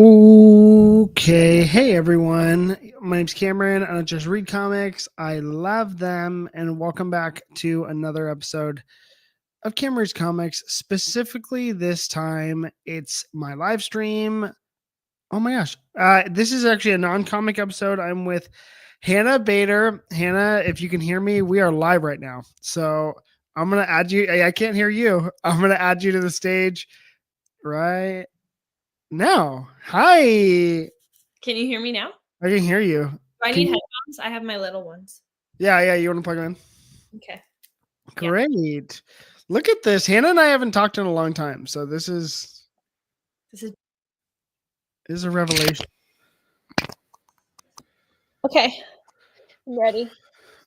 Okay, hey everyone. My name's Cameron. I don't just read comics, I love them. And welcome back to another episode of Cameron's Comics. Specifically, this time it's my live stream. Oh my gosh. This is actually a non comic episode. I'm with Hannah Bader. Hannah, if you can hear me, we are live right now. So I'm going to add you. I can't hear you. I'm going to add you to the stage right now. Hi. Can you hear me now? I can hear you. Do I need headphones? I have my little ones. Yeah. You want to plug them in? Okay. Great. Yeah. Look at this. Hannah and I haven't talked in a long time, so this is a revelation. Okay. I'm ready.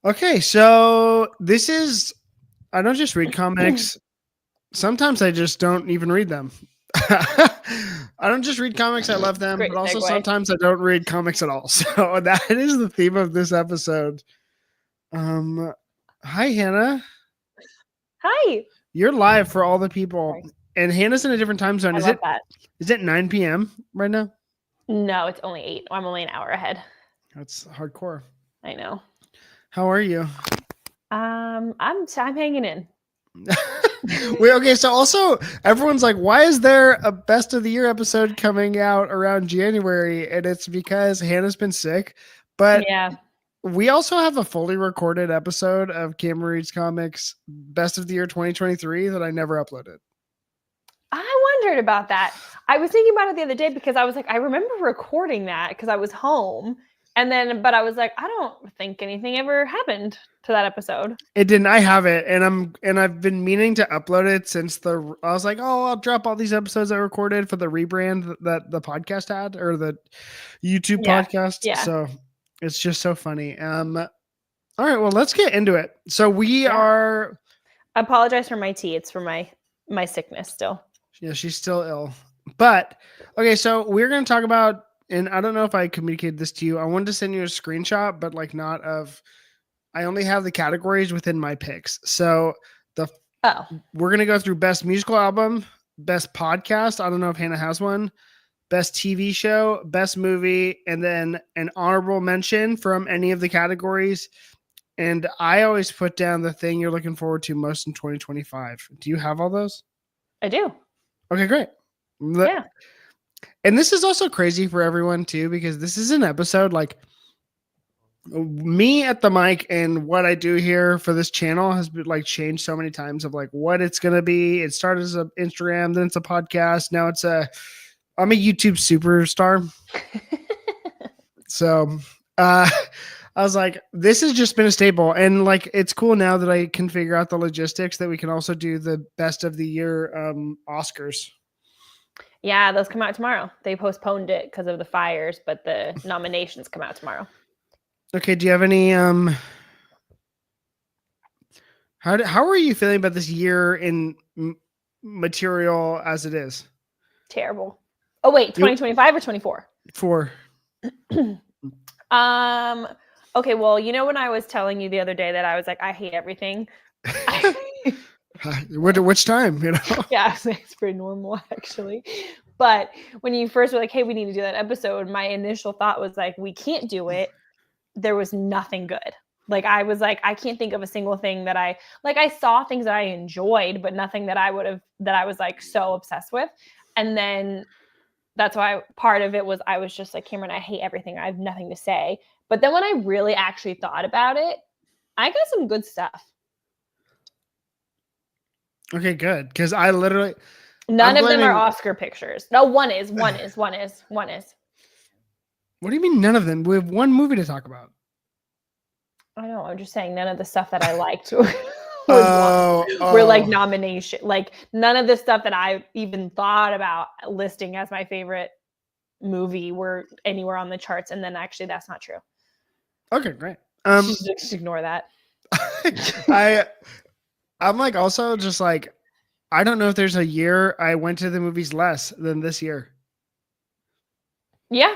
Okay, so this is. I don't just read comics. Sometimes I just don't even read them. I don't just read comics. I love them, but also sometimes I don't read comics at all. So that is the theme of this episode. Hi, Hannah. Hi. You're live for all the people, and Hannah's in a different time zone. Is it 9 p.m. right now? No, it's only 8. I'm only an hour ahead. That's hardcore. I know. How are you? I'm hanging in. Okay, so also everyone's like, why is there a best of the year episode coming out around January? And it's because Hannah's been sick, but yeah, we also have a fully recorded episode of Cameron Reads Comics best of the year 2023 that I never uploaded. I wondered about that. I was thinking about it the other day because I was like, I remember recording that because I was home. But I was like, I don't think anything ever happened to that episode. It didn't. I have it, and I've been meaning to upload it since I was like, oh, I'll drop all these episodes I recorded for the rebrand that the podcast had, or the YouTube podcast. Yeah. So it's just so funny. All right, well, let's get into it. So we are. I apologize for my tea. It's for my sickness still. Yeah, she's still ill. But okay, so we're gonna talk about. And I don't know if I communicated this to you. I wanted to send you a screenshot, but like not of. I only have the categories within my picks. So we're gonna go through best musical album, best podcast. I don't know if Hannah has one. Best TV show, best movie, and then an honorable mention from any of the categories. And I always put down the thing you're looking forward to most in 2025. Do you have all those? I do. Okay, great. Yeah. And this is also crazy for everyone too, because this is an episode like me at the mic, and what I do here for this channel has been like changed so many times of like what it's going to be. It started as an Instagram, then it's a podcast. Now I'm a YouTube superstar. So, I was like, this has just been a staple, and like, it's cool now that I can figure out the logistics that we can also do the best of the year, Oscars. Yeah, those come out tomorrow. They postponed it because of the fires, but the nominations come out tomorrow. Okay, do you have any how are you feeling about this year in material as it is? Terrible. Oh wait, 2025 or 24? 4. Okay, well, you know when I was telling you the other day that I was like, I hate everything. Which time, you know? Yeah, it's pretty normal actually. But when you first were like, hey, we need to do that episode, my initial thought was like, we can't do it. There was nothing good. Like, I was like, I can't think of a single thing that I saw things that I enjoyed, but nothing that I was like so obsessed with. And then that's why part of it was, I was just like, Cameron, I hate everything. I have nothing to say. But then when I really actually thought about it, I got some good stuff. Okay, good. Because I literally... None of them are Oscar pictures. No, one is. What do you mean none of them? We have one movie to talk about. I know. I'm just saying none of the stuff that I liked were like nomination. Like none of the stuff that I even thought about listing as my favorite movie were anywhere on the charts. And then actually that's not true. Okay, great. Just ignore that. I'm like also just like, I don't know if there's a year I went to the movies less than this year. Yeah.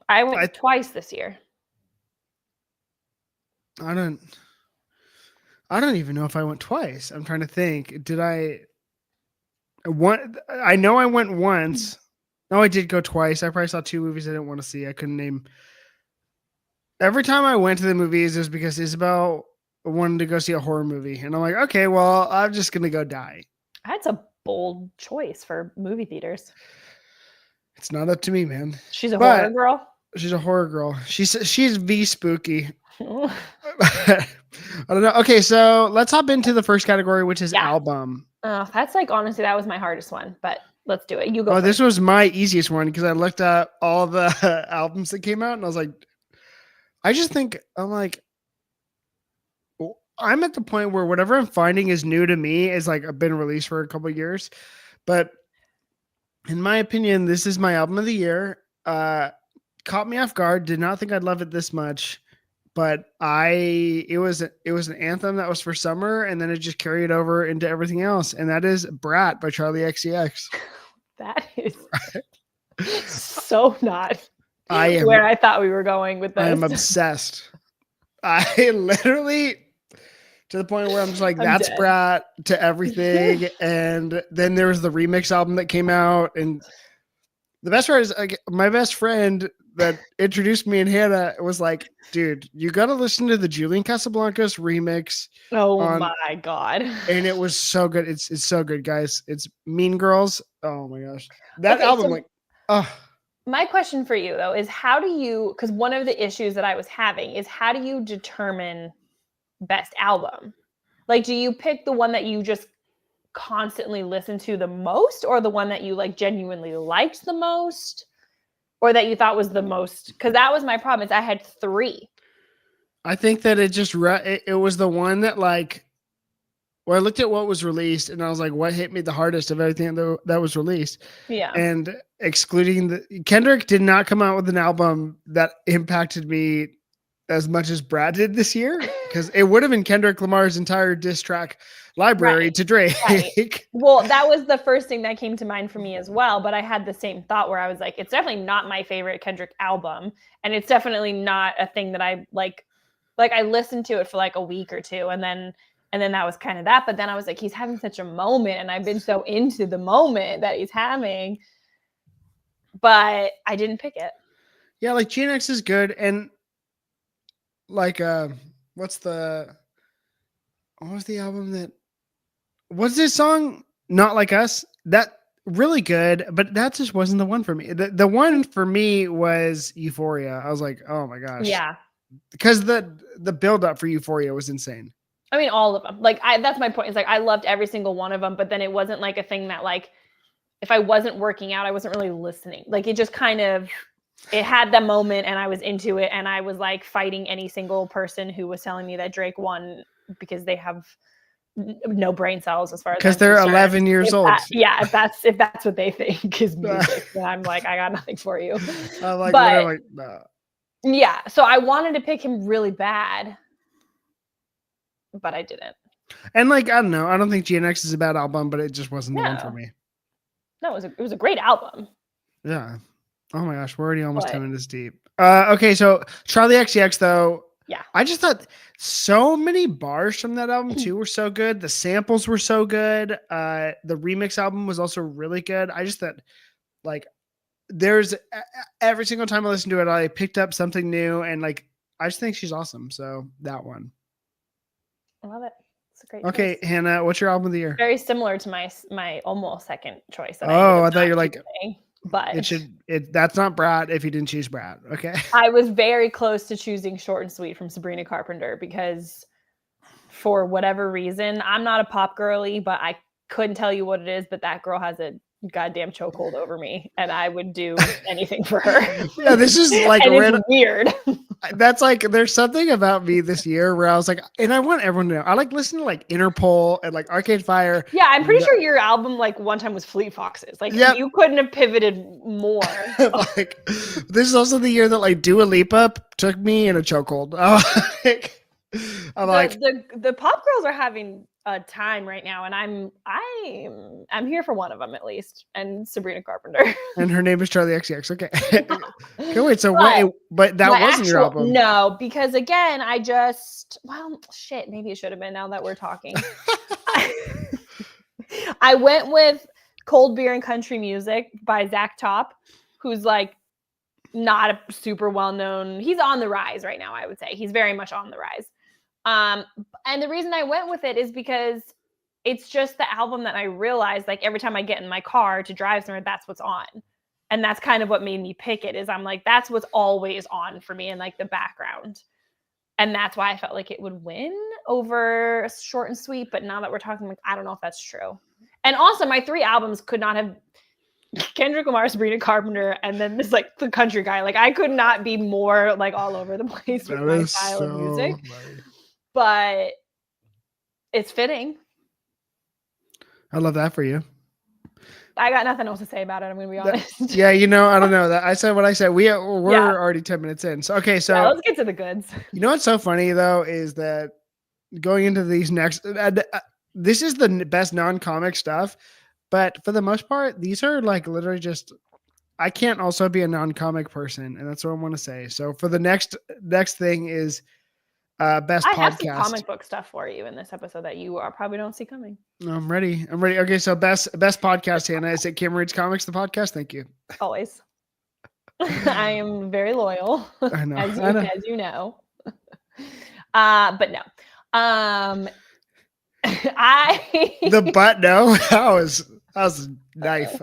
I went twice this year. I don't even know if I went twice. I'm trying to think. Did I know I went once. No, I did go twice. I probably saw 2 movies I didn't want to see. I couldn't name. Every time I went to the movies, it was because Isabel wanted to go see a horror movie, and I'm like, okay, well, I'm just gonna go die. That's a bold choice for movie theaters. It's not up to me, man. She's a But horror girl. she's a horror girl. She's V spooky. I don't know. Okay, so let's hop into the first category, which is Yeah. album. That's like, honestly, that was my hardest one, but let's do it. You go. Oh, first. this was my easiest one because I looked at all the albums that came out and I was like, I'm at the point where whatever I'm finding is new to me is like I've been released for a couple of years. But in my opinion, this is my album of the year. Caught me off guard. Did not think I'd love it this much. But it was an anthem that was for summer, and then it just carried over into everything else, and that is "Brat" by Charlie XCX. That is so not I am where I thought we were going with this. I am obsessed. I literally to the point where I'm just like, I'm that's dead. Brat to everything. And then there was the remix album that came out, and the best part is like, my best friend that introduced me and Hannah was like, dude, you got to listen to the Julian Casablancas remix. Oh on- my God. And it was so good. It's so good, guys. It's Mean Girls. Oh my gosh. That Okay, album, so- like, oh, My question for you though is how do you, because one of the issues that I was having is how do you determine best album? Like, do you pick the one that you just constantly listen to the most, or the one that you like genuinely liked the most, or that you thought was the most? Because that was my problem, is I had 3. I think that it was the one that like, where I looked at what was released and I was like, what hit me the hardest of everything that was released? Yeah. And excluding Kendrick did not come out with an album that impacted me as much as Brad did this year, because it would have been Kendrick Lamar's entire diss track library Right, to Drake. right. Well, that was the first thing that came to mind for me as well. But I had the same thought where I was like, it's definitely not my favorite Kendrick album. And it's definitely not a thing that I like I listened to it for like a week or two. And then that was kind of that. But then I was like, he's having such a moment. And I've been so into the moment that he's having. But I didn't pick it. Yeah, like GNX is good. And like, what was the album what's this song? Not Like Us. That really good, but that just wasn't the one for me. The one for me was Euphoria. I was like, oh my gosh. Yeah. Because the build up for Euphoria was insane. I mean, all of them. Like, that's my point. Is like I loved every single one of them, but then it wasn't like a thing that like if I wasn't working out, I wasn't really listening. Like it just kind of it had the moment, and I was into it, and I was like fighting any single person who was telling me that Drake won because they have no brain cells as far as Because I'm they're concerned. 11 years old. If that's what they think is music, then I'm like, I got nothing for you. I'm like, But- like, nah. Yeah, so I wanted to pick him really bad, but I didn't. And like, I don't know. I don't think GNX is a bad album, but it just wasn't the one for No. me. No, it was a great album. Yeah. Oh my gosh, we're already almost What? 10 minutes deep. Okay, so Charlie XCX though. Yeah. I just thought so many bars from that album too were so good. The samples were so good. The remix album was also really good. I just thought like there's every single time I listened to it, I picked up something new, and like I just think she's awesome. So that one. I love it. It's a great Okay, choice. Hannah, what's your album of the year? Very similar to my almost second choice. That Oh, ended I up thought not you're like choosing, but that's not Brad if you didn't choose Brad. Okay. I was very close to choosing Short and Sweet from Sabrina Carpenter because for whatever reason, I'm not a pop girly, but I couldn't tell you what it is, but that girl has a goddamn chokehold over me, and I would do anything for her. Yeah, this is like and random. it's weird. That's like there's something about me this year where I was like, and I want everyone to know I like listening to like Interpol and like Arcade Fire. Yeah, I'm pretty No- sure your album like one time was Fleet Foxes. Like Yep. you couldn't have pivoted more. Like this is also the year that like Dua Lipa took me in a chokehold. I'm like, the pop girls are having a time right now, and I'm here for one of them at least, and Sabrina Carpenter. and her name is Charlie XCX. Okay. Okay, wait. So But but that My wasn't your actual- album. No, because again, shit, maybe it should have been now that we're talking. I went with Cold Beer and Country Music by Zach Top, who's like not a super well-known. He's on the rise right now, I would say. He's very much on the rise. And the reason I went with it is because it's just the album that I realized, like, every time I get in my car to drive somewhere, that's what's on. And that's kind of what made me pick it, is I'm like, that's what's always on for me in like the background. And that's why I felt like it would win over Short and Sweet. But now that we're talking, like, I don't know if that's true. And also my 3 albums could not have Kendrick Lamar, Sabrina Carpenter, and then this like the country guy. Like, I could not be more like all over the place with my style of music. Funny. But it's fitting. I love that for you. I got nothing else to say about it. I'm going to be honest. Yeah, you know, I don't know. That I said what I said. We're already 10 minutes in. So okay, so yeah, let's get to the goods. You know what's so funny though is that going into these next, this is the best non-comic stuff, but for the most part, these are like literally just. I can't also be a non-comic person, and that's what I want to say. So for the next thing is best podcast. I have some comic book stuff for you in this episode that you probably don't see coming. I'm ready. Okay, so best podcast, Hannah. Is it Kim Reads Comics, the podcast? Thank you. Always. I am very loyal. I know. As you know. But no. The butt no. That was a knife.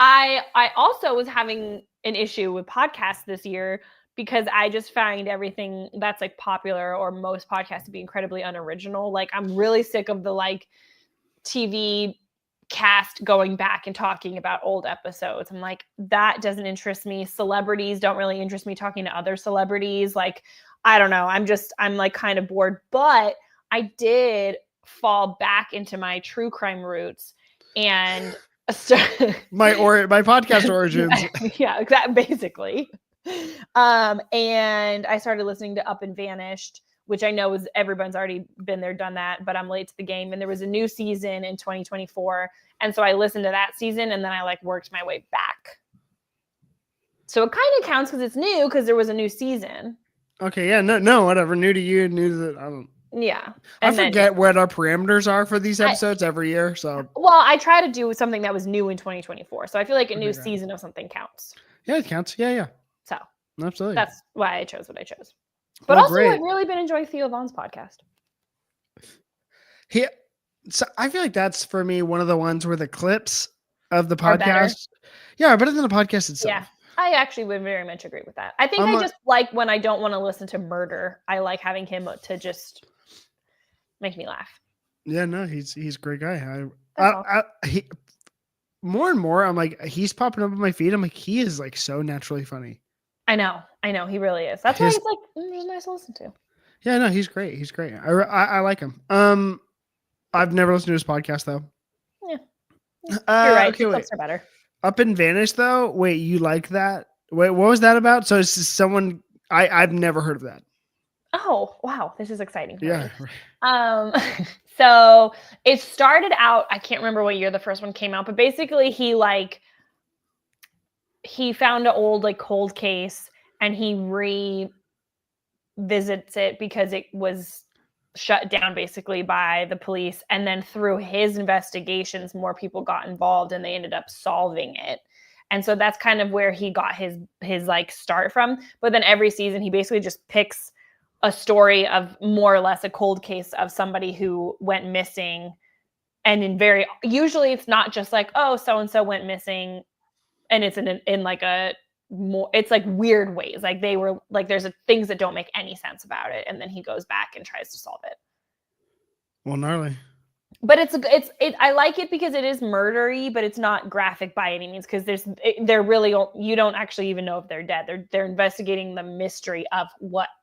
I also was having an issue with podcasts this year because I just find everything that's like popular or most podcasts to be incredibly unoriginal. Like, I'm really sick of the like TV cast going back and talking about old episodes. I'm like, that doesn't interest me. Celebrities don't really interest me, talking to other celebrities. Like, I don't know. I'm like kind of bored, but I did fall back into my true crime roots and my podcast origins. Yeah, exactly. Basically. And I started listening to Up and Vanished, which I know is everyone's already been there, done that, but I'm late to the game. And there was a new season in 2024. And so I listened to that season and then I like worked my way back. So it kind of counts because it's new because there was a new season. Okay. Yeah. No, whatever. New to you, new to the, I don't. Yeah. I forget what our parameters are for these episodes every year. So, well, I try to do something that was new in 2024. So I feel like a new season of something counts. Yeah, it counts. Yeah. So absolutely. That's why I chose what I chose. But also, great. I've really been enjoying Theo Von's podcast. So I feel like that's for me one of the ones where the clips of the podcast, are better than the podcast itself. Yeah, I actually would very much agree with that. I think I just like when I don't want to listen to murder. I like having him to just make me laugh. Yeah, no, he's a great guy. He more and more, I'm like, he's popping up on my feed. I'm like, he is like so naturally funny. I know, he really is. That's why he's like nice to listen to. Yeah, no, he's great. I like him. I've never listened to his podcast though. Yeah, you're right. Okay, clips are better. Up and Vanished though. Wait, you like that? Wait, what was that about? So it's someone I've never heard of that. Oh wow, this is exciting. Yeah. So it started out. I can't remember what year the first one came out, but basically he found an old like cold case and he revisits it because it was shut down basically by the police. And then through his investigations, more people got involved and they ended up solving it. And so that's kind of where he got his like start from. But then every season he basically just picks a story of more or less a cold case of somebody who went missing. And usually it's not just like, oh, so-and-so went missing. And it's in like it's like weird ways. Like they were like, there's things that don't make any sense about it. And then he goes back and tries to solve it. Well, gnarly. But I like it because it is murdery, but it's not graphic by any means. Cause you don't actually even know if they're dead. They're investigating the mystery of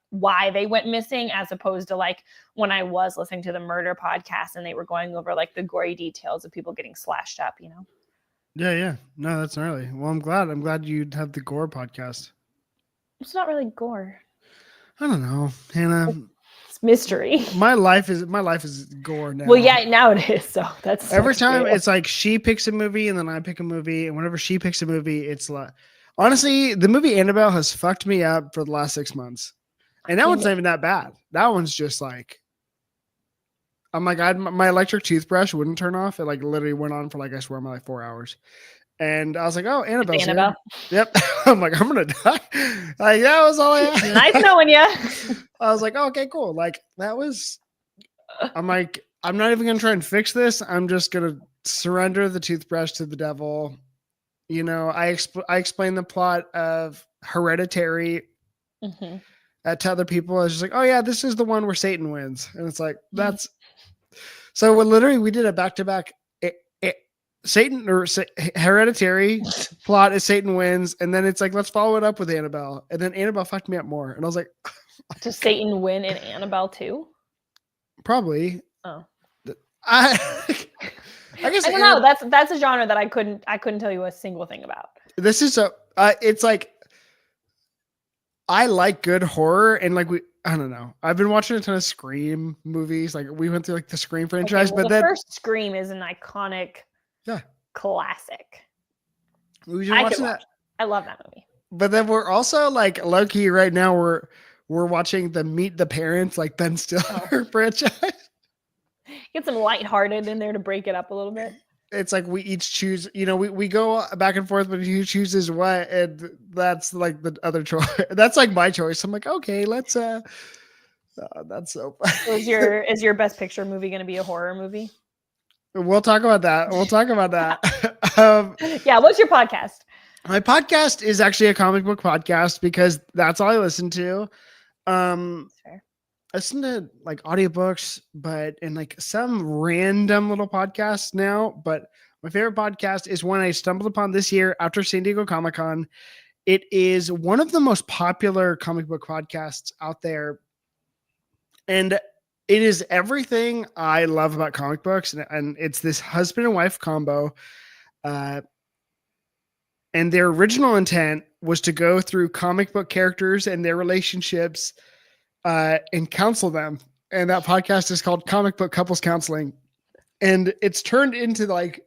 why they went missing, as opposed to like when I was listening to the murder podcast and they were going over like the gory details of people getting slashed up, you know? Yeah. No, that's gnarly. Well, I'm glad you have the gore podcast. It's not really gore. I don't know, Hannah. It's mystery. My life is gore now. Well, yeah, now it is. So that's every time it's like she picks a movie and then I pick a movie, and whenever she picks a movie, it's like, honestly, the movie Annabelle has fucked me up for the last 6 months, and that one's not even that bad. That one's just like, I'm like, my electric toothbrush wouldn't turn off. It like literally went on for like, I swear, my like 4 hours. And I was like, oh, Annabelle's Annabelle. here. Yep. I'm like, I'm going to die. Like, that was all I had. Nice knowing you. I was like, oh, okay, cool. Like that was, I'm like, I'm not even going to try and fix this. I'm just going to surrender the toothbrush to the devil. You know, I explained the plot of Hereditary to other people. I was just like, oh yeah, this is the one where Satan wins. And it's like, that's, so literally we did a back-to-back Satan or Hereditary plot is Satan wins. And then it's like, let's follow it up with Annabelle. And then Annabelle fucked me up more. And I was like, does Satan win in Annabelle too? Probably. Oh. I guess I don't know. That's a genre that I couldn't tell you a single thing about. This is it's like, I like good horror and like I don't know. I've been watching a ton of Scream movies. Like we went through like the Scream franchise, okay, well, but the then first Scream is an iconic, classic. We've been watching that. I love that movie. But then we're also like low key right now. We're watching the Meet the Parents, like Ben Stiller franchise. Get some lighthearted in there to break it up a little bit. It's like we each choose, you know, we go back and forth, but who chooses what, and that's like the other choice. That's like my choice. I'm like, okay, let's that's so funny. So is your best picture movie going to be a horror movie? We'll talk about that. Yeah, what's your podcast? My podcast is actually a comic book podcast because that's all I listen to. Fair. I listen to like audiobooks, but and like some random little podcasts now. But my favorite podcast is one I stumbled upon this year after San Diego Comic-Con. It is one of the most popular comic book podcasts out there. And it is everything I love about comic books. And it's this husband and wife combo. And their original intent was to go through comic book characters and their relationships and counsel them. And that podcast is called Comic Book Couples Counseling. And it's turned into like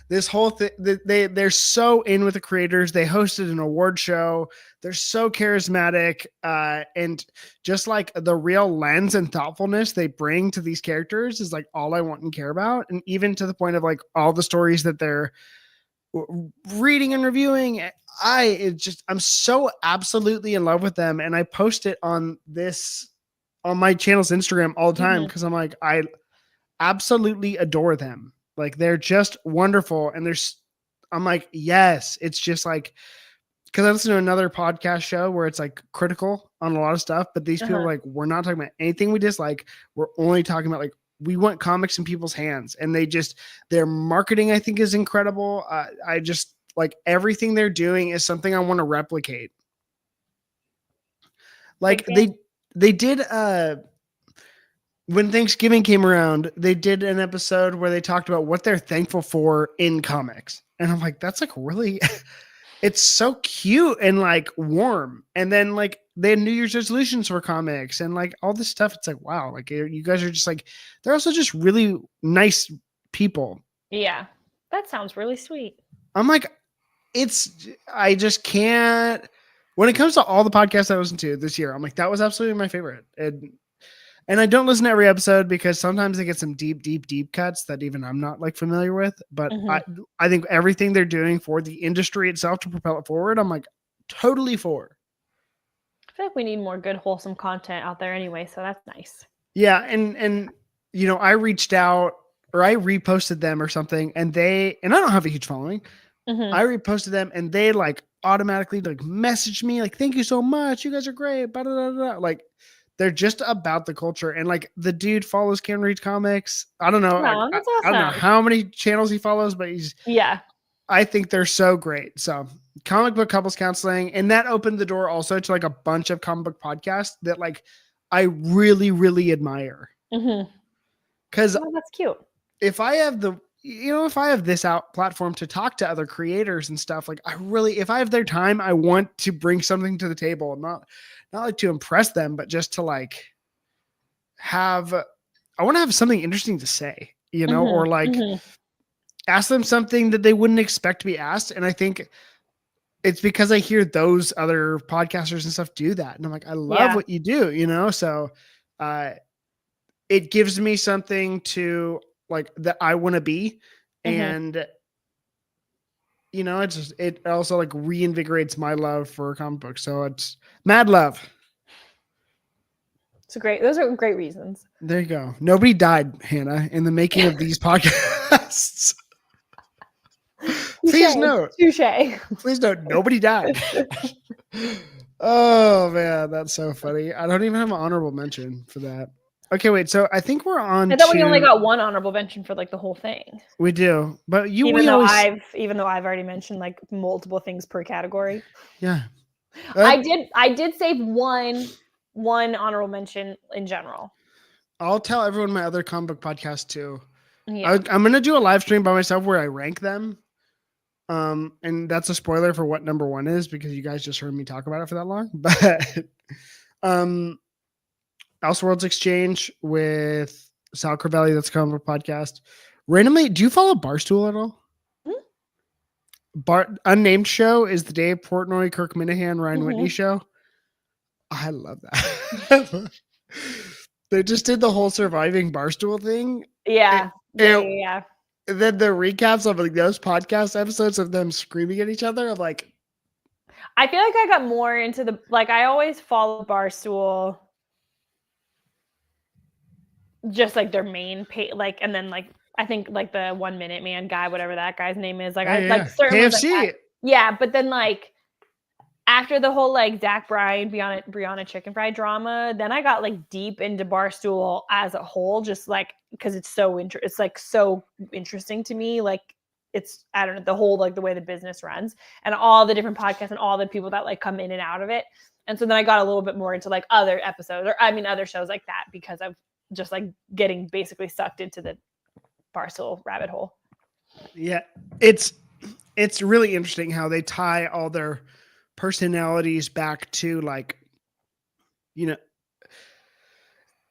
this whole thing. They're so in with the creators. They hosted an award show. They're so charismatic. And just like the real lens and thoughtfulness they bring to these characters is like all I want and care about. And even to the point of like all the stories that they're reading and reviewing, I'm so absolutely in love with them. And I post it on my channel's Instagram all the time because I'm like, I absolutely adore them. Like they're just wonderful. And I'm like, yes, it's just like, because I listen to another podcast show where it's like critical on a lot of stuff, but these people are like, we're not talking about anything we dislike. We're only talking about like, we want comics in people's hands, and their marketing, I think, is incredible. I just like everything they're doing is something I want to replicate. Like they did, when Thanksgiving came around, they did an episode where they talked about what they're thankful for in comics. And I'm like, that's like really, it's so cute and like warm. And then like they had New Year's resolutions for comics and like all this stuff. It's like, wow, like you guys are just like, they're also just really nice people. Yeah. That sounds really sweet. I'm like, I just can't, when it comes to all the podcasts I listened to this year, I'm like, that was absolutely my favorite. And I don't listen to every episode because sometimes they get some deep cuts that even I'm not like familiar with. But I think everything they're doing for the industry itself to propel it forward, I'm like totally for. I feel like we need more good, wholesome content out there anyway. So that's nice. Yeah. And you know, I reached out or I reposted them or something and I don't have a huge following. I reposted them and they like automatically like messaged me like, thank you so much. You guys are great. Blah, blah, blah, blah. Like, they're just about the culture. And like the dude follows Cameron Reads Comics. I don't know. Oh, that's awesome. I don't know how many channels he follows, but I think they're so great. So Comic Book Couples Counseling. And that opened the door also to like a bunch of comic book podcasts that like I really, really admire. Cause that's cute. If I have this platform to talk to other creators and stuff, like if I have their time, I want to bring something to the table, not like to impress them, but just to like I want to have something interesting to say, you know, or like ask them something that they wouldn't expect to be asked. And I think it's because I hear those other podcasters and stuff do that. And I'm like, I love what you do, you know? So, it gives me something to like that I want to be. And you know, it also like reinvigorates my love for comic books. So it's mad love. Those are great reasons. There you go. Nobody died, Hannah, in the making of these podcasts. Please note. Please note, nobody died. Oh man, that's so funny. I don't even have an honorable mention for that. Okay, wait. So I think we're on. I thought we only got one honorable mention for like the whole thing. We do, but even though I've already mentioned like multiple things per category. Yeah, I did save one honorable mention in general. I'll tell everyone my other comic book podcast too. Yeah. I'm gonna do a live stream by myself where I rank them. And that's a spoiler for what number one is because you guys just heard me talk about it for that long. But Elseworlds Exchange with Sal Crivelli, that's a comic book podcast. Randomly, do you follow Barstool at all? Unnamed Show is the Dave Portnoy, Kirk Minahan, Ryan Whitney show. I love that. They just did the whole surviving Barstool thing. Yeah. Yeah. And then the recaps of like those podcast episodes of them screaming at each other. I'm like, I feel like I got more into I always follow Barstool. Just like their main page, and then I think like the 1 Minute Man guy, whatever that guy's name is, like certain KFC. like yeah, but then like after the whole like Zach Bryan, Brianna Chicken Fry drama, then I got like deep into Barstool as a whole, just like because it's so interesting to me. Like it's, I don't know, the whole like the way the business runs and all the different podcasts and all the people that like come in and out of it. And so then I got a little bit more into like other episodes other shows like that because of just like getting basically sucked into the Barstool rabbit hole. Yeah, it's really interesting how they tie all their personalities back to like, you know,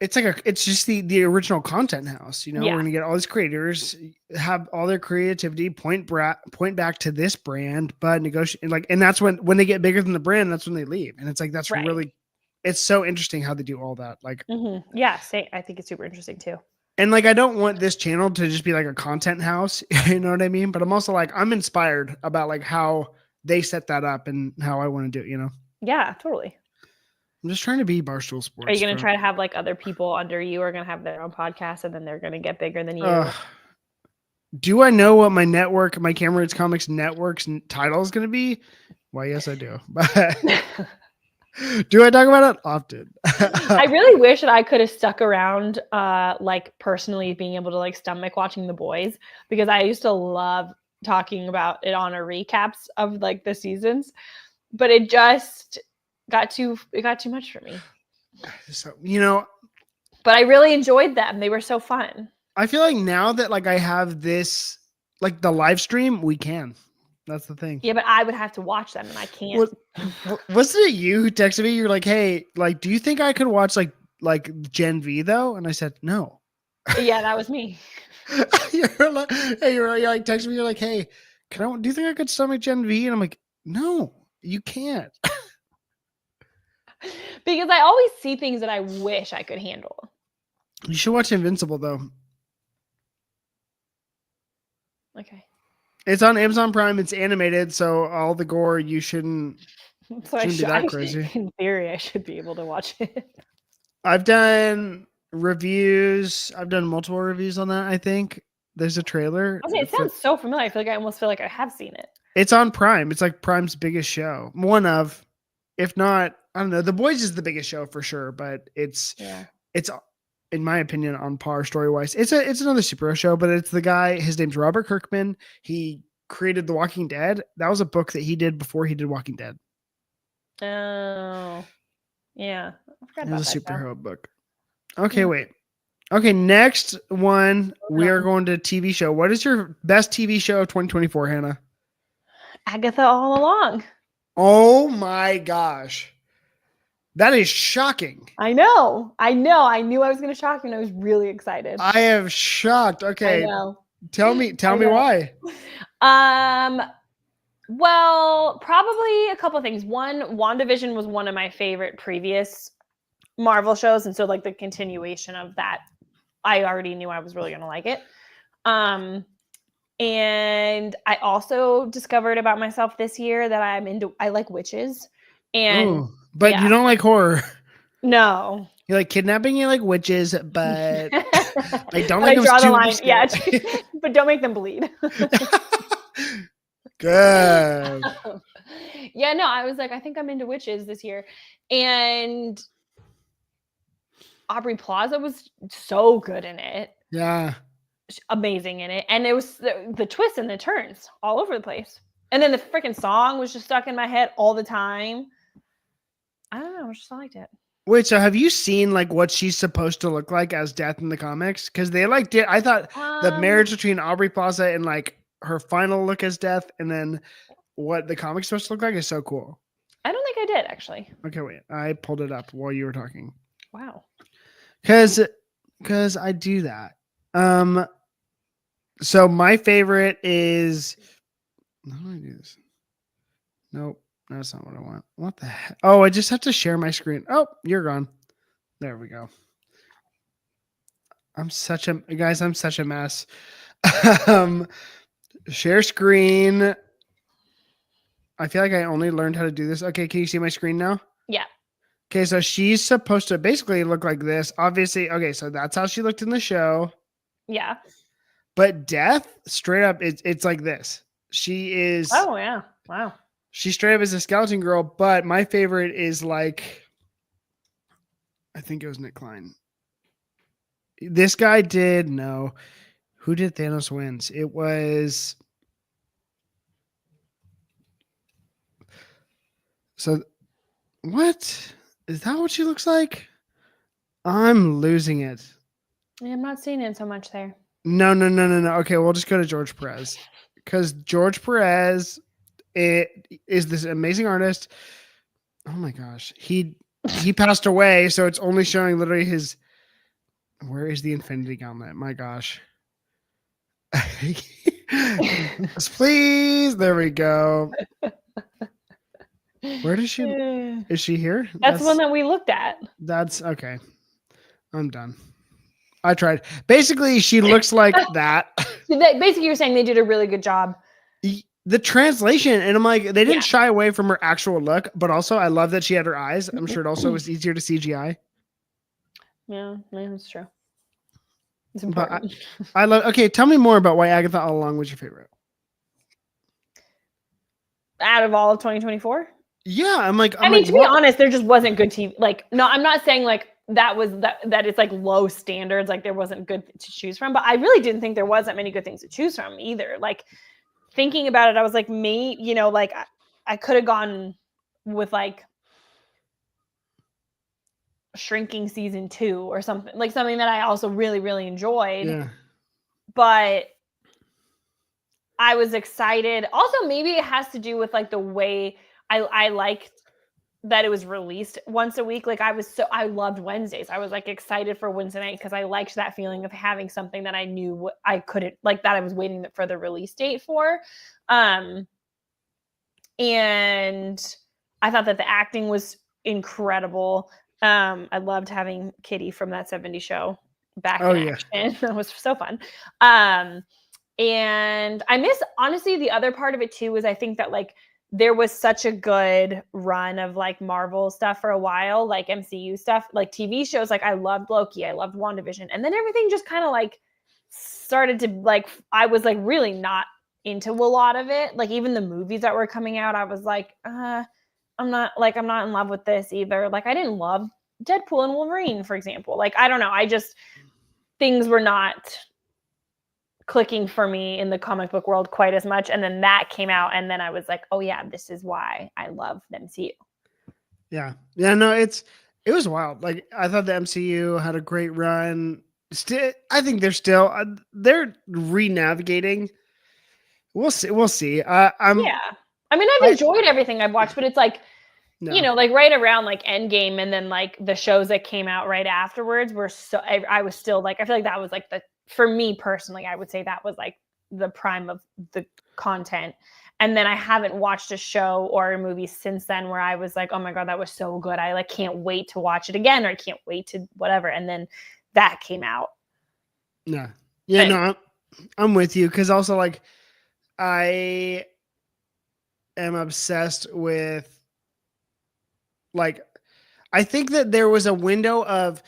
it's just the original content house. You know, we're gonna get all these creators have all their creativity point back to this brand, but negotiate and that's when they get bigger than the brand, that's when they leave, and it's like that's right. Really, it's so interesting how they do all that. Like, yeah, I think it's super interesting too. And like, I don't want this channel to just be like a content house, you know what I mean? But I'm also like, I'm inspired about like how they set that up and how I want to do it, you know? Yeah, totally. I'm just trying to be Barstool Sports. Are you going to try to have like other people under you are going to have their own podcast and then they're going to get bigger than you? Do I know what my Camera Reads Comics network's title is going to be? Why, yes, I do. But do I talk about it often? I really wish that I could have stuck around, like personally being able to like stomach watching The Boys, because I used to love talking about it on our recaps of like the seasons, but it just got too much for me. So, you know, but I really enjoyed them. They were so fun. I feel like now that like I have this, like the live stream, we can. That's the thing. Yeah, but I would have to watch them and I can't. Wasn't it you who texted me? You're like, hey, like, do you think I could watch like Gen V though? And I said, no. Yeah, that was me. You're like texting me. You're like, hey, do you think I could stomach Gen V? And I'm like, no, you can't. Because I always see things that I wish I could handle. You should watch Invincible though. Okay. It's on Amazon Prime. It's animated, so all the gore you shouldn't be that crazy. In theory, I should be able to watch it. I've done reviews. I've done multiple reviews on that. I think there's a trailer. Okay, it sounds so familiar. I almost feel like I have seen it. It's on Prime. It's like Prime's biggest show. One of, if not, I don't know. The Boys is the biggest show for sure, but it's in my opinion on par story wise. It's another superhero show, but it's the guy. His name's Robert Kirkman. He created The Walking Dead. That was a book that he did before he did Walking Dead. Oh, yeah. I forgot it was a superhero book. Okay, wait. Okay, next one. We are going to TV show. What is your best TV show of 2024, Hannah? Agatha All Along. Oh my gosh. That is shocking. I know. I knew I was going to shock you, and I was really excited. I am shocked. Okay. I know. Tell me why. Well, probably a couple of things. One, WandaVision was one of my favorite previous Marvel shows, and so like the continuation of that I already knew I was really going to like it. And I also discovered about myself this year that I like witches. And but you don't like horror. No. You like kidnapping, you like witches, but I don't But like I them draw the super line. Yeah, scary. but don't make them bleed. Good. Yeah, no, I was like, I think I'm into witches this year. And Aubrey Plaza was so good in it. Yeah. Amazing in it. And it was the twists and the turns all over the place. And then the freaking song was just stuck in my head all the time. I don't know, I just liked it. Wait, so have you seen like what she's supposed to look like as Death in the comics? Because they like did. I thought the marriage between Aubrey Plaza and like her final look as Death, and then what the comic's supposed to look like is so cool. I don't think I did actually. Okay, wait. I pulled it up while you were talking. Wow. Because I do that. So my favorite is. How do I do this? Nope. That's not what I want. What the heck? Oh, I just have to share my screen. Oh, you're gone. There we go. I'm such a mess. Share screen. I feel like I only learned how to do this. Okay, can you see my screen now? Yeah. Okay, so she's supposed to basically look like this. Obviously, okay, so that's how she looked in the show. Yeah. But Death, straight up, it's like this. She is. Oh yeah. Wow. She straight up is a skeleton girl, but my favorite is like, I think it was Nick Klein. This guy did no. Who did Thanos Wins? It was. So, what is that? What she looks like? I'm losing it. Yeah, I'm not seeing it so much there. No. Okay, we'll just go to George Perez because George Perez is this amazing artist. Oh my gosh, he passed away, so it's only showing literally his. Where is the Infinity Gauntlet? My gosh. Yes, please. There we go. Where does she? Is she here? That's the one that we looked at. That's okay. I'm done. I tried. Basically, she looks like that. Basically, you're saying they did a really good job. The translation, and I'm like, they didn't shy away from her actual look, but also I love that she had her eyes. I'm sure it also was easier to CGI. Yeah, that's true. It's important. I love. Okay, tell me more about why Agatha All Along was your favorite. Out of all of 2024? Yeah, I'm like. I mean, to be honest, there just wasn't good TV. Like, no, I'm not saying like that it's like low standards. Like there wasn't good to choose from, but I really didn't think there was that many good things to choose from either. Like thinking about it, I was like, like I could have gone with like Shrinking season 2 or something that I also really, really enjoyed. Yeah. But I was excited. Also, maybe it has to do with like the way I liked that it was released once a week. Like I loved Wednesdays. I was like excited for Wednesday night because I liked that feeling of having something that I knew I couldn't like that I was waiting for the release date for. And I thought that the acting was incredible. I loved having Kitty from That 70s Show back in action. That was so fun. And I miss, honestly, the other part of it too is I think that like there was such a good run of like Marvel stuff for a while, like MCU stuff, like TV shows. Like I loved Loki, I loved WandaVision, and then everything just kind of like started to like, I was like really not into a lot of it. Like even the movies that were coming out, I was like, I'm not in love with this either. Like I didn't love Deadpool and Wolverine, for example. Like, I don't know. Things were not clicking for me in the comic book world quite as much. And then that came out. And then I was like, oh yeah, this is why I love the MCU. Yeah. Yeah, no, it was wild. Like I thought the MCU had a great run. I think they're re-navigating. We'll see. Yeah. I mean, I've enjoyed everything I've watched, but it's like, like right around like Endgame and then like the shows that came out right afterwards were so, I was still like, I feel like that was like for me personally, I would say that was like the prime of the content. And then I haven't watched a show or a movie since then where I was like, oh my God, that was so good. I like can't wait to watch it again, or I can't wait to whatever. And then that came out. Yeah. Yeah, And- no, I'm with you because also like I am obsessed with like I think that there was a window of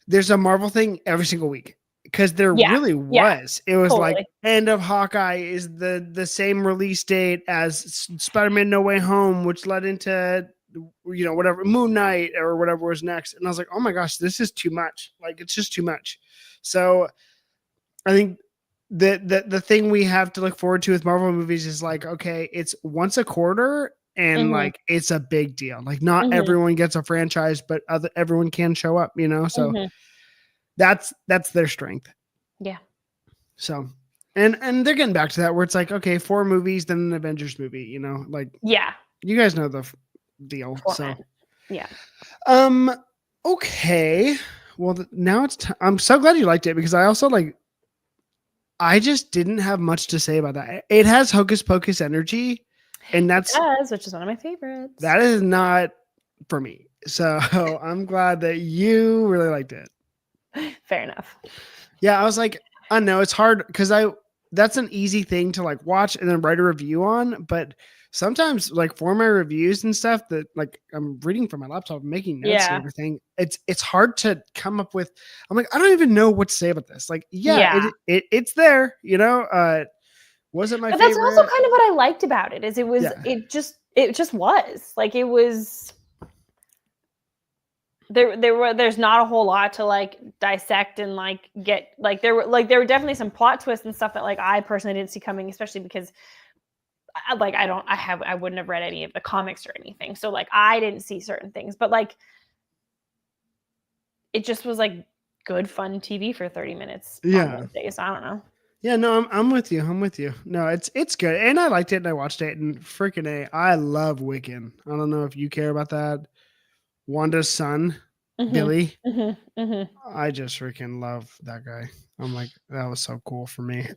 there's a Marvel thing every single week because there Yeah, really yeah, was. It was like totally. end of Hawkeye is the same release date as Spider-Man No Way Home, which led into whatever Moon Knight or whatever was next. And I was like, oh my gosh, this is too much. Like it's just too much. So I think the thing we have to look forward to with Marvel movies is like, okay, it's once a quarter and Mhm, like it's a big deal. Like not mhm, everyone gets a franchise, but everyone can show up, So mhm. that's their strength. Yeah. So and they're getting back to that where it's like, okay, 4 movies, then an Avengers movie, like Yeah. you guys know the deal. Format. So Yeah. okay. Well, now it's I'm so glad you liked it because I also I just didn't have much to say about that. It has Hocus Pocus energy, and It does, which is one of my favorites. that is not for me. So I'm glad that you really liked it. Fair enough. Yeah, I was like, I know it's hard because that's an easy thing to like watch and then write a review on, but sometimes like for my reviews and stuff that like I'm reading from my laptop, making notes and Yeah. everything, it's hard to come up with. I'm like, I don't even know what to say about this. Like, yeah, Yeah. it's there, Was it my But favorite? that's also kind of what I liked about it, is Yeah. it just was. Like it was there's not a whole lot to like dissect and like get like there were definitely some plot twists and stuff that like I personally didn't see coming, especially because I wouldn't have read any of the comics or anything. So like I didn't see certain things, but like it just was like good fun TV for 30 minutes on Yeah. those days. I don't know. Yeah, no, I'm with you. I'm with you. No, it's good. And I liked it and I watched it and freaking I love Wiccan. I don't know if you care about that. Wanda's son, Mhm, Billy. mhm, mhm. I just freaking love that guy. I'm like, that was so cool for me.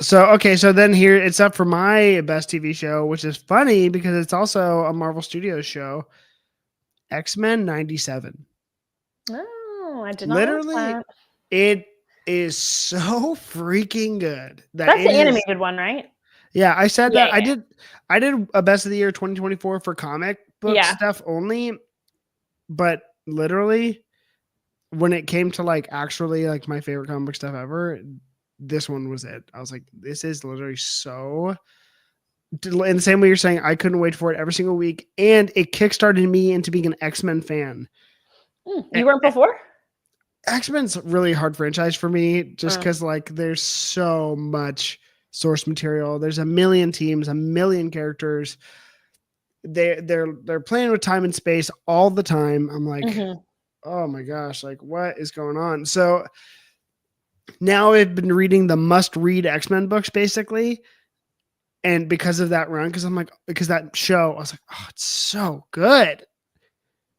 So okay, so then here it's up for my best TV show, which is funny because it's also a Marvel Studios show. X-Men 97. Oh, I did not watch Literally, that. it is so freaking good that That's it the is. animated one, right? Yeah, I said Yeah, that. yeah. I did a best of the year 2024 for comic book Yeah. stuff only, but literally when it came to like actually like my favorite comic book stuff ever, this one was it. I was like, this is literally so in the same way you're saying, I couldn't wait for it every single week. And it kickstarted me into being an X-Men fan. You weren't before? X-Men's a really hard franchise for me just Mm. because like there's so much source material. There's a million teams, a million characters. They're playing with time and space all the time. I'm like, Mhm. oh my gosh, like what is going on? So now I've been reading the must-read X-Men books basically. And because of that run, because that show, I was like, oh, it's so good.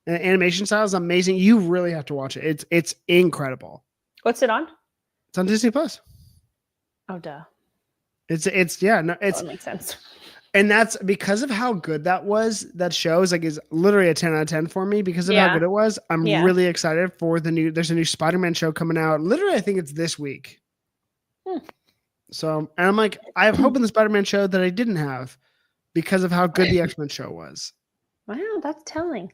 And the animation style is amazing. You really have to watch it. It's incredible. What's it on? It's on Disney Plus. Oh, duh. It's yeah, no, That would make sense. and that's because of how good that was. That show is literally a 10 out of 10 for me because of how Yeah. good it was. I'm Yeah. really excited for there's a new Spider-Man show coming out. Literally, I think it's this week. So, and I'm like, I have hope in the Spider-Man show that I didn't have because of how good the X-Men show was. Wow, that's telling.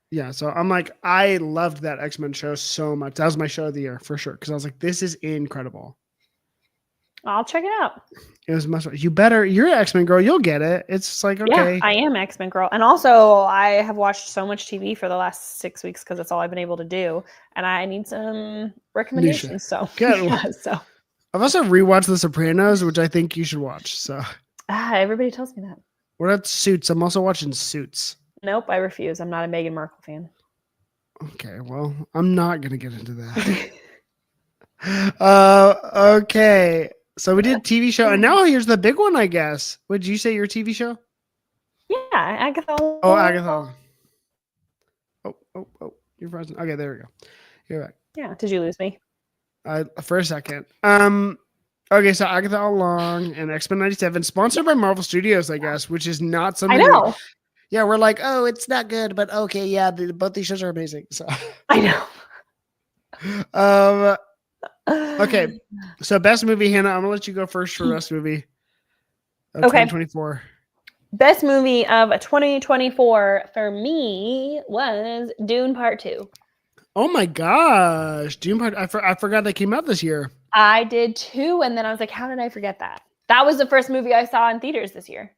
Yeah, so I'm like, I loved that X-Men show so much. That was my show of the year for sure because I was like, this is incredible. I'll check it out. It was much. You're an X-Men girl. You'll get it. It's just like, okay. Yeah, I am X-Men girl. And also, I have watched so much TV for the last 6 weeks because that's all I've been able to do. And I need some recommendations. So, Good. yeah, so. I've also rewatched The Sopranos, which I think you should watch. So, Everybody tells me that. what about Suits? I'm also watching Suits. Nope, I refuse. I'm not a Meghan Markle fan. Okay, well, I'm not gonna get into that. Okay. So we did TV show, and now here's the big one, I guess. Would you say your TV show? Yeah, Agatha. Oh, Agatha. Oh, you're frozen. Okay, there we go. You're back. Yeah, did you lose me? For a second. Okay, so Agatha All Along and X-Men 97, sponsored by Marvel Studios, I guess, which is not something. I know. Yeah, we're like, oh, it's not good, but okay, yeah, both these shows are amazing. So I know. Okay. So best movie, Hannah. I'm gonna let you go first for best movie of Okay. 2024. Best movie of 2024 for me was Dune Part 2. Oh my gosh, Dune Part! I forgot that came out this year. I did too, and then I was like, how did I forget that? That was the first movie I saw in theaters this year.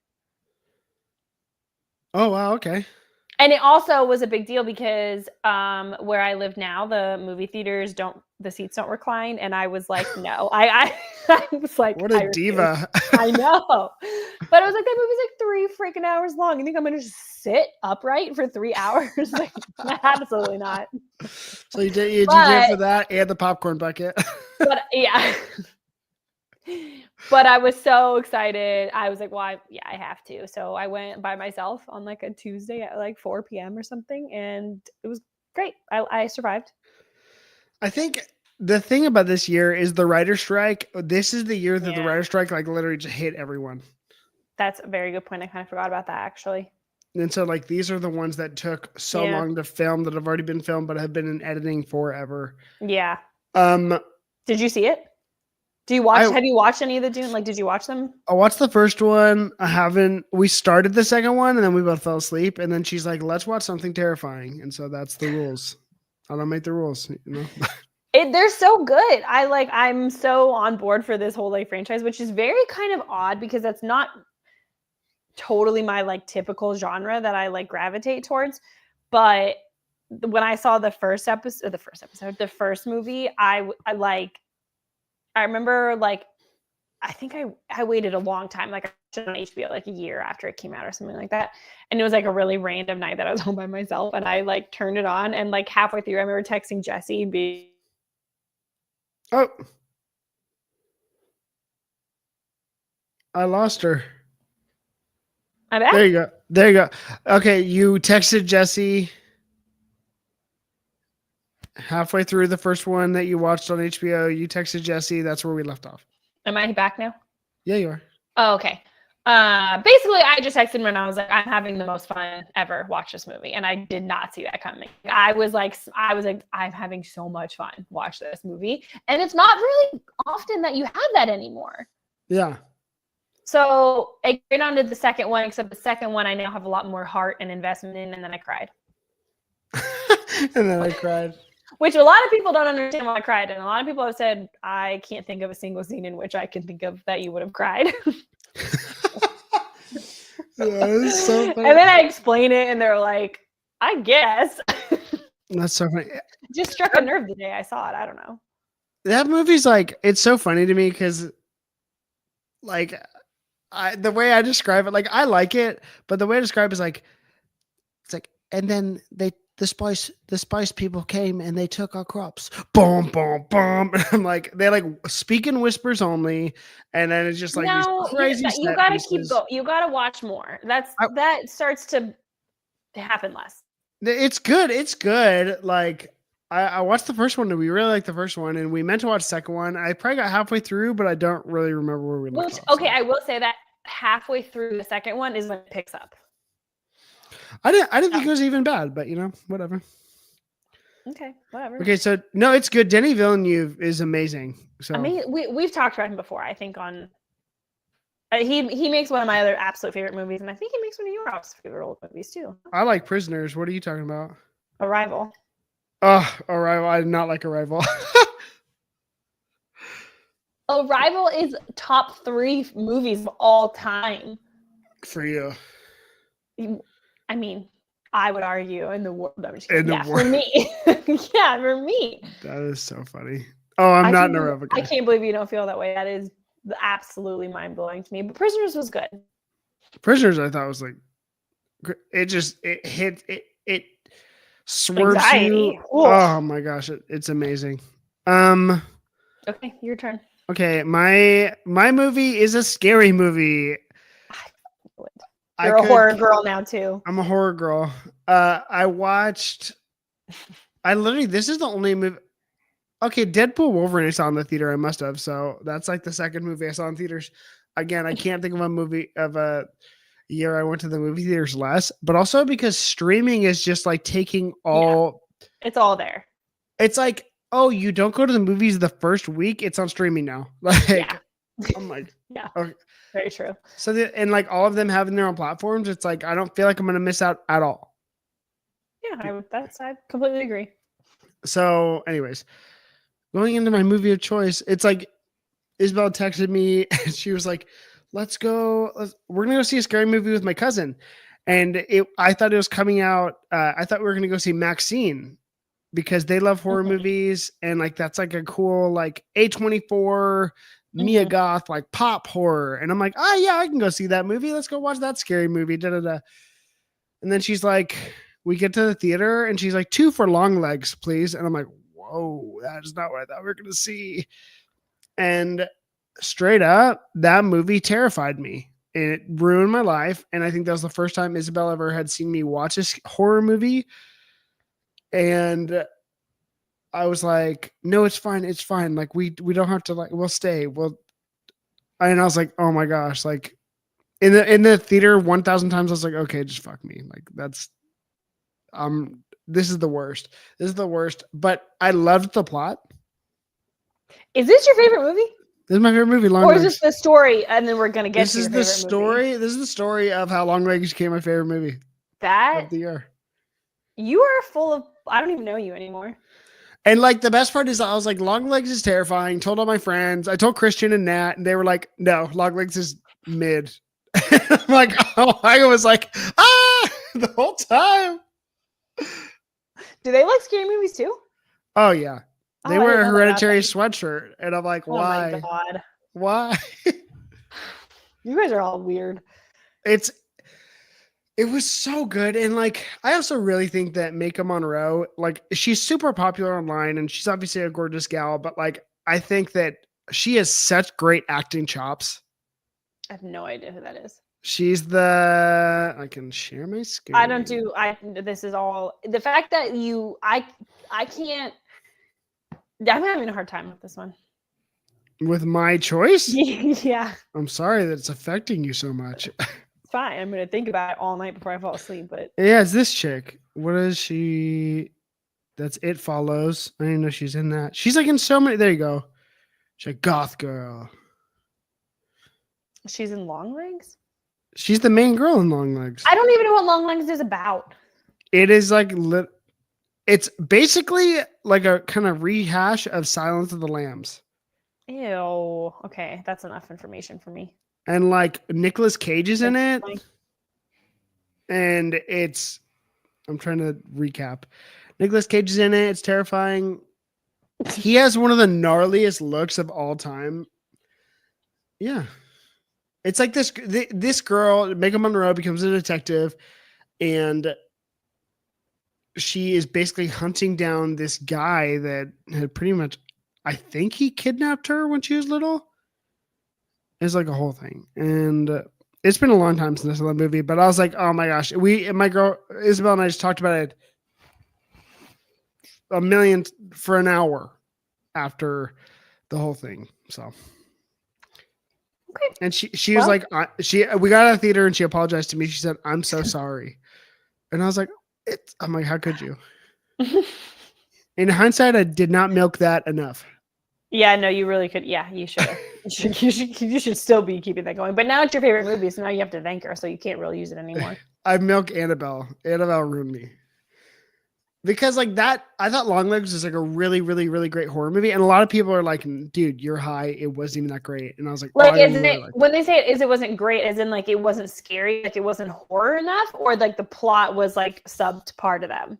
Oh wow, okay. And it also was a big deal because where I live now, the seats don't recline. And I was like, no, I was like, What a diva. I know. But I was like, that movie's like 3 freaking hours long. You think I'm going to just sit upright for 3 hours? Like, absolutely not. So you did for that and the popcorn bucket. But yeah. But I was so excited. I was like, well, I have to. So I went by myself on like a Tuesday at like 4 p.m. or something. And it was great. I survived. I think the thing about this year is the writer's strike. This is the year that the writer's strike like literally just hit everyone. That's a very good point. I kind of forgot about that actually. And so like these are the ones that took so long to film that have already been filmed but have been in editing forever. Yeah. Did you see it? Have you watched any of the Dune? Like, did you watch them? I watched the first one. I haven't. We started the second one and then we both fell asleep. And then she's like, let's watch something terrifying. And so that's the rules. I don't make the rules, you know? They're so good. I'm so on board for this whole like franchise, which is very kind of odd because that's not totally my like typical genre that I like gravitate towards. But when I saw the first movie, I remember like, I think I waited a long time. Like I watched it on HBO like a year after it came out or something like that. And it was like a really random night that I was home by myself and I like turned it on and like halfway through, I remember texting Jesse and being, oh, I lost her. I'm back. There you go. Okay. You texted Jesse halfway through the first one that you watched on HBO. You texted Jesse. That's where we left off. Am I back now? Yeah, you are. Oh, okay. Basically, I just texted him and I was like, I'm having the most fun ever. Watch this movie. And I did not see that coming. I was like, I'm having so much fun. Watch this movie. And it's not really often that you have that anymore. Yeah. So I get on to the second one, except the second one I now have a lot more heart and investment in, and then I cried. And then I cried. Which a lot of people don't understand why I cried. And a lot of people have said, I can't think of a single scene in which I can think of that you would have cried. Yeah, so funny. And then I explain it and they're like, I guess. That's so funny. Just struck a nerve the day I saw it. I don't know. That movie's like, it's so funny to me because like the way I describe it, like I like it, but the way I describe it is like, it's like, and then the spice people came and they took our crops. Boom, boom, boom. And I'm like, they like speak in whispers only, and then it's just like these crazy. You gotta keep going. You gotta watch more. That starts to happen less. It's good. It's good. Like I watched the first one and we really liked the first one, and we meant to watch the second one. I probably got halfway through, but I don't really remember where we left off. Okay, so. I will say that halfway through the second one is when it picks up. I didn't think it was even bad, but you know, whatever. Okay, whatever. Okay, so no, it's good. Denis Villeneuve is amazing. So I mean, we've talked about him before. I think on he makes one of my other absolute favorite movies, and I think he makes one of your absolute favorite old movies too. I like Prisoners. What are you talking about? Arrival. Oh, Arrival. I did not like Arrival. Arrival is top 3 movies of all time. For you. I mean, I would argue in the world. For me. Yeah, for me. That is so funny. Oh, I'm not in Arrival. I can't believe you don't feel that way. That is absolutely mind-blowing to me. But Prisoners was good. Prisoners, I thought was like, it swerves anxiety. You. Oof. Oh my gosh, it's amazing. Okay, your turn. Okay, my movie is a scary movie. You're a horror girl now too. I'm a horror girl. This is the only movie. Okay, Deadpool Wolverine I saw in the theater. I must have. So that's like the second movie I saw in theaters. Again, I can't think of a movie of a year I went to the movie theaters less, but also because streaming is just like taking all. Yeah, it's all there. It's like oh, you don't go to the movies the first week, it's on streaming now. Like, Yeah. I'm like, Yeah. okay. Very true. So and like all of them having their own platforms, it's like I don't feel like I'm gonna miss out at all. Yeah, I completely agree. So, anyways, going into my movie of choice, it's like Isabel texted me and she was like, "Let's go. We're gonna go see a scary movie with my cousin." And I thought it was coming out. I thought we were gonna go see Maxine because they love horror movies and like that's like a cool like A24 Mia Goth like pop horror. And I'm like, oh yeah, I can go see that movie. Let's go watch that scary movie. Da da da. And then she's like, we get to the theater and she's like, 2 for long legs, please. And I'm like, whoa, that is not what I thought we were gonna see. And straight up, that movie terrified me. And it ruined my life. And I think that was the first time Isabel ever had seen me watch a horror movie. And I was like, no, it's fine. It's fine. Like we don't have to like, we'll stay. And I was like, oh my gosh, like in the theater 1,000 times, I was like, okay, just fuck me. Like that's, this is the worst. This is the worst, but I loved the plot. Is this your favorite movie? This is my favorite movie. Or is this the story? And then we're going to get this to is your the favorite story. movie? This is the story of how Long Legs became my favorite movie of the year. You are full of, I don't even know you anymore. And like the best part is I was like, Long Legs is terrifying. Told all my friends. I told Christian and Nat, and they were like, no, Long Legs is mid. I'm like, oh, I was like, the whole time. Do they like scary movies too? Oh yeah. They Oh, I wear a didn't know that about Hereditary them. sweatshirt. And I'm like, Oh my why? God. Why? You guys are all weird. It was so good. And like, I also really think that Mika Monroe, like, she's super popular online and she's obviously a gorgeous gal, but like, I think that she has such great acting chops. I have no idea who that is. She's I can share my screen. This is all, the fact that I can't, I'm having a hard time with this one. With my choice? Yeah. I'm sorry that it's affecting you so much. It's fine. I'm going to think about it all night before I fall asleep, but. Yeah, it's this chick. What is she? That's It Follows. I didn't know she's in that. She's like in so many. There you go. She's a goth girl. She's in Long Legs? She's the main girl in Long Legs. I don't even know what Long Legs is about. It is like it's basically like a kind of rehash of Silence of the Lambs. Ew. Okay, that's enough information for me. And like Nicolas Cage is in it. Fine. And I'm trying to recap. Nicolas Cage is in it. It's terrifying. He has one of the gnarliest looks of all time. Yeah. It's like this girl, Mika Monroe, becomes a detective and she is basically hunting down this guy that had pretty much, I think he kidnapped her when she was little. It's like a whole thing. And it's been a long time since I saw that movie, but I was like, oh my gosh. My girl, Isabel and I just talked about it a million for an hour after the whole thing. So. Okay. And she was like, we got out of the theater and she apologized to me. She said, I'm so sorry. And I was like, I'm like, how could you? In hindsight, I did not milk that enough. Yeah, no, you really could. Yeah, you should. You should still be keeping that going. But now it's your favorite movie, so now you have to thank her, so you can't really use it anymore. I milk Annabelle. Annabelle ruined me. Because like that, I thought Long Legs was like a really, really, really great horror movie. And a lot of people are like, dude, you're high. It wasn't even that great. And I was like, when they say it wasn't great, as in like it wasn't scary, like it wasn't horror enough, or like the plot was like subbed part of them?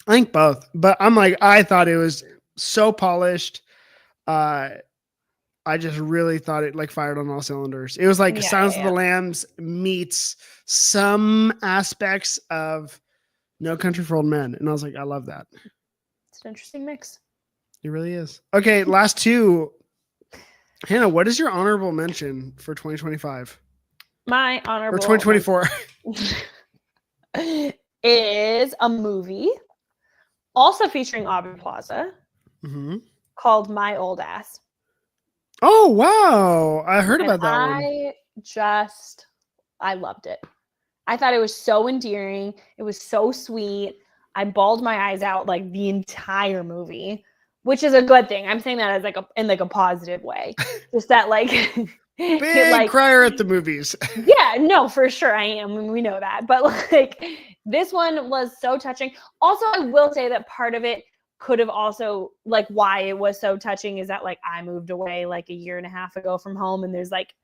I think both. But I'm like, I thought it was so polished. I just really thought it like fired on all cylinders. It was like Silence of the Lambs meets some aspects of No Country for Old Men. And I was like, I love that. It's an interesting mix. It really is. Okay, last two. Hannah, what is your honorable mention for 2025? My honorable or 2024 is a movie also featuring Aubrey Plaza called My Old Ass. Oh, wow. I heard about that one. I loved it. I thought it was so endearing. It was so sweet. I bawled my eyes out like the entire movie. which is a good thing. I'm saying that as like in like a positive way. Just that like Big like crier at the movies. yeah, no, for sure I am. We know that. But like this one was so touching. Also, I will say that part of it could have also like why it was so touching is that like I moved away like a year and a half ago from home, and there's like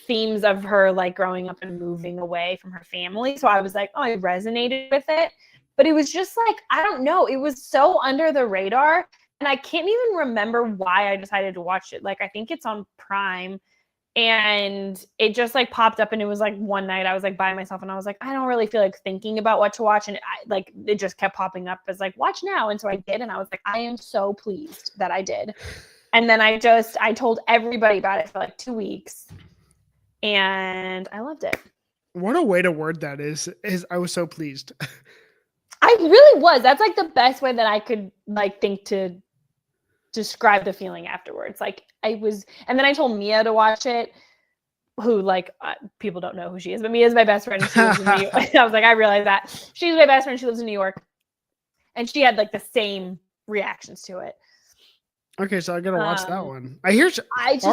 themes of her like growing up and moving away from her family. So I was like, oh, I resonated with it. But it was just like, I don't know, it was so under the radar. And I can't even remember why I decided to watch it. Like, I think it's on Prime. And it just like popped up, and it was like one night I was like by myself, and I was like, I don't really feel like thinking about what to watch. And it just kept popping up as like, watch now. And so I did. And I was like, I am so pleased that I did. And then I told everybody about it for like 2 weeks. And I loved it. What a way to word that is I was so pleased. I really was. That's like the best way that I could like think to describe the feeling afterwards. Like I was, and then I told Mia to watch it, who like people don't know who she is, but Mia's my best friend. She lives in New York. I was like, I realized that she's my best friend. She lives in New York, and she had like the same reactions to it. Okay, so I gotta watch that one. I just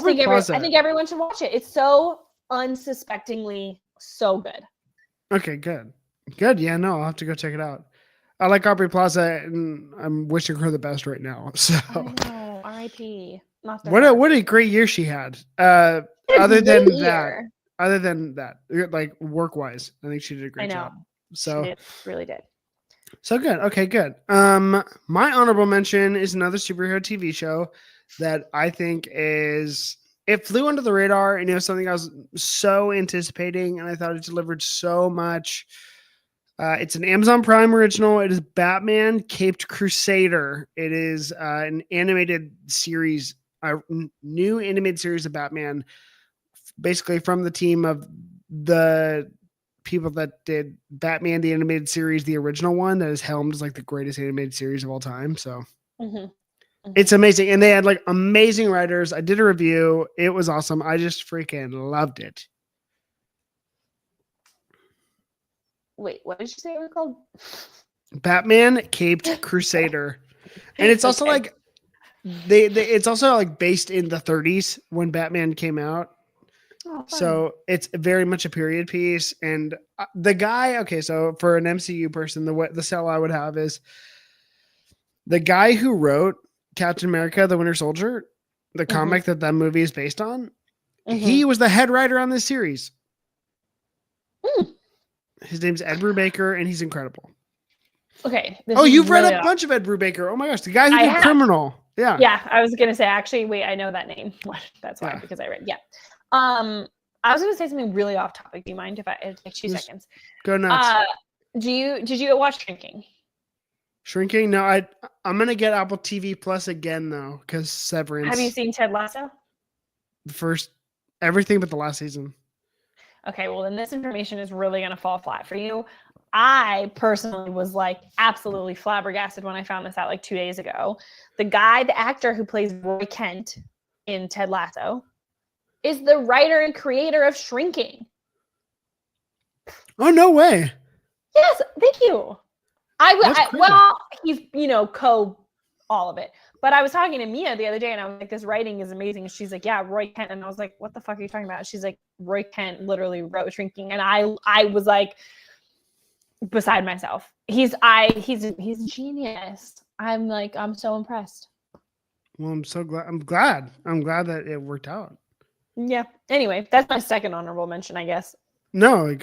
think everyone should watch it. It's so unsuspectingly so good. Okay, good. Yeah, no, I'll have to go check it out. I like Aubrey Plaza, and I'm wishing her the best right now. So, I know, R.I.P. What a great year she had. Other than that, like work wise, I think she did a great job. So she really did. So good. Okay, good. My honorable mention is another superhero TV show that I think it flew under the radar, and it was something I was so anticipating, and I thought it delivered so much. It's an Amazon Prime original. It is Batman Caped Crusader. It is an animated series, a new animated series of Batman, basically from the team of the people that did Batman the animated series, the original one that is helmed as like the greatest animated series of all time. So it's amazing, and they had like amazing writers. I did a review. It was awesome. I just freaking loved it. Wait, what did you say it was called? Batman Caped Crusader. And it's also like it's also like based in the 30s when Batman came out. Oh, so it's very much a period piece. And the guy, okay, so for an MCU person, the sell I would have is the guy who wrote Captain America, the Winter Soldier, the comic that movie is based on. He was the head writer on this series. His name's Ed Brubaker, and he's incredible. Okay. You've read a bunch of Ed Brubaker. Oh my gosh, the guy who did Criminal. Yeah. Yeah, I was gonna say actually. Wait, I know that name. That's why because I read. Yeah. I was gonna say something really off topic. Do you mind if it takes 2 seconds? Go nuts. Did you watch Shrinking? Shrinking? No, I'm gonna get Apple TV Plus again though, because Severance. Have you seen Ted Lasso? Everything but the last season. Okay, well then this information is really going to fall flat for you. I personally was like absolutely flabbergasted when I found this out like 2 days ago. The actor who plays Roy Kent in Ted Lasso is the writer and creator of Shrinking. Oh, no way. Yes, thank you. He's, all of it. But I was talking to Mia the other day, and I was like, this writing is amazing. She's like, yeah, Roy Kent. And I was like, what the fuck are you talking about? She's like, Roy Kent literally wrote Shrinking. And I was like beside myself. He's a genius. I'm so impressed. Well, I'm so glad. I'm glad that it worked out. Yeah. Anyway, that's my second honorable mention, I guess. No,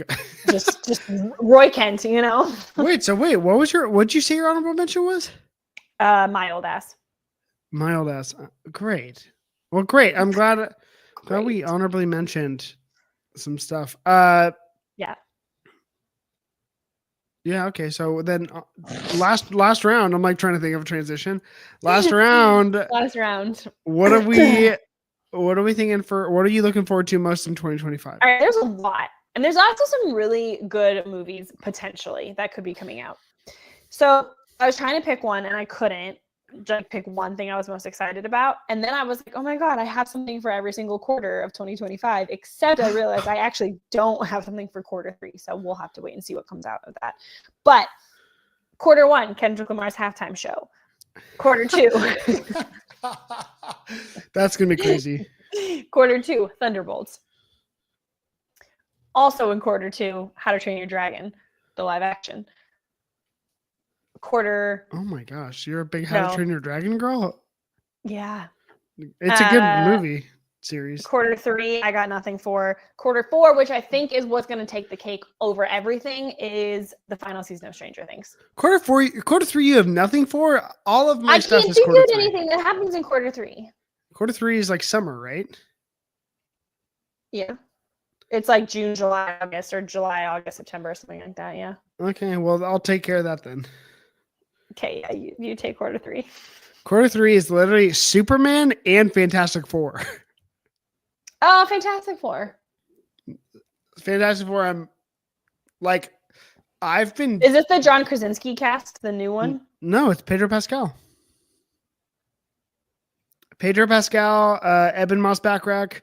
just Roy Kent, Wait, what'd you say your honorable mention was? My old ass. My old ass. Great. Well, great. I'm glad we honorably mentioned some stuff. Yeah. Yeah. Okay. So then, last round. I'm like trying to think of a transition. Last round. What are we thinking for? What are you looking forward to most in 2025? All right. There's a lot, and there's also some really good movies potentially that could be coming out. So I was trying to pick one, and I couldn't. Just pick one thing I was most excited about, and then I was like, oh my god, I have something for every single quarter of 2025, except I realized I actually don't have something for quarter 3, so we'll have to wait and see what comes out of that. But quarter 1, Kendrick Lamar's halftime show. Quarter 2. That's gonna be crazy. Quarter 2, Thunderbolts. Also in quarter 2, How to Train Your Dragon, the live action. Quarter. Oh my gosh, you're a big How to Train Your Dragon girl. Yeah. It's a good movie series. Quarter 3, I got nothing for. Quarter 4, which I think is what's going to take the cake over everything, is the final season of Stranger Things. Quarter 3, you have nothing for. All of my stuff is quarter 3. I can't think anything that happens in quarter 3. Quarter 3 is like summer, right? Yeah. It's like June, July, August, or July, August, September, or something like that. Yeah. Okay, well, I'll take care of that then. Okay, yeah, you take quarter 3. Quarter 3 is literally Superman and Fantastic Four. Oh, Fantastic Four. Fantastic Four, I've been... Is this the John Krasinski cast, the new one? No, it's Pedro Pascal. Pedro Pascal, Eben Moss-Backrack,